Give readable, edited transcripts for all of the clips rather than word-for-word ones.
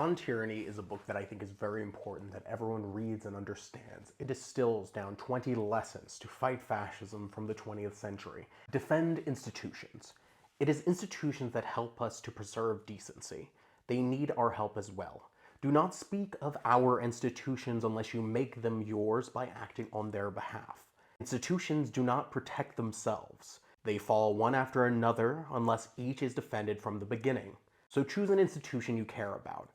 On Tyranny is a book that I think is very important that everyone reads and understands. It distills down 20 lessons to fight fascism from the 20th century. Defend institutions. It is institutions that help us to preserve decency. They need our help as well. Do not speak of our institutions unless you make them yours by acting on their behalf. Institutions do not protect themselves. They fall one after another unless each is defended from the beginning. So choose an institution you care about.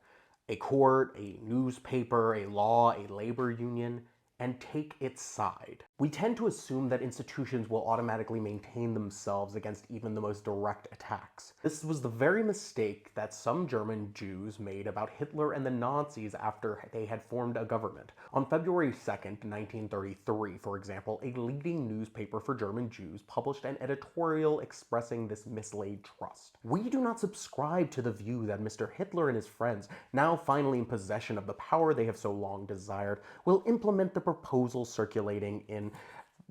A court, a newspaper, a law, a labor union, and take its side. We tend to assume that institutions will automatically maintain themselves against even the most direct attacks. This was the very mistake that some German Jews made about Hitler and the Nazis after they had formed a government. On February 2nd, 1933, for example, a leading newspaper for German Jews published an editorial expressing this mislaid trust. We do not subscribe to the view that Mr. Hitler and his friends, now finally in possession of the power they have so long desired, will implement the proposals circulating in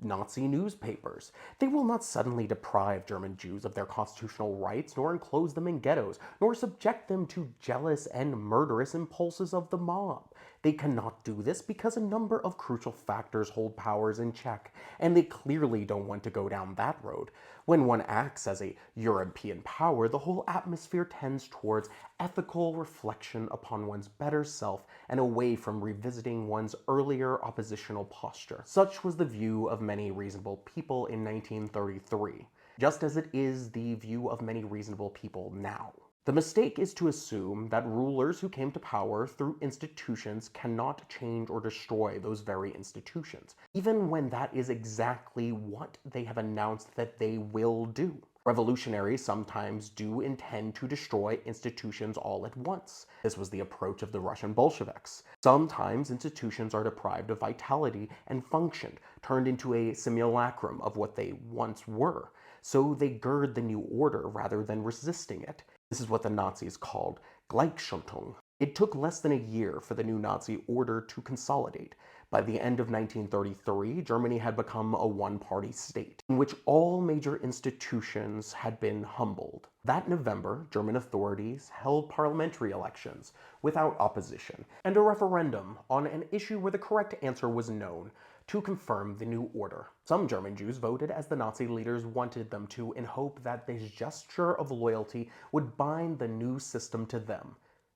Nazi newspapers. They will not suddenly deprive German Jews of their constitutional rights, nor enclose them in ghettos, nor subject them to jealous and murderous impulses of the mob. They cannot do this because a number of crucial factors hold powers in check, and they clearly don't want to go down that road. When one acts as a European power, the whole atmosphere tends towards ethical reflection upon one's better self and away from revisiting one's earlier oppositional posture. Such was the view of many reasonable people in 1933, just as it is the view of many reasonable people now. The mistake is to assume that rulers who came to power through institutions cannot change or destroy those very institutions, even when that is exactly what they have announced that they will do. Revolutionaries sometimes do intend to destroy institutions all at once. This was the approach of the Russian Bolsheviks. Sometimes institutions are deprived of vitality and function, turned into a simulacrum of what they once were, so they gird the new order rather than resisting it. This is what the Nazis called Gleichschaltung. It took less than a year for the new Nazi order to consolidate. By the end of 1933, Germany had become a one-party state, in which all major institutions had been humbled. That November, German authorities held parliamentary elections without opposition, and a referendum on an issue where the correct answer was known, to confirm the new order. Some German Jews voted as the Nazi leaders wanted them to, in hope that this gesture of loyalty would bind the new system to them.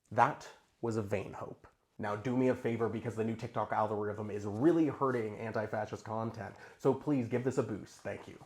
That was a vain hope. Now do me a favor, because the new TikTok algorithm is really hurting anti-fascist content, so please give this a boost. Thank you.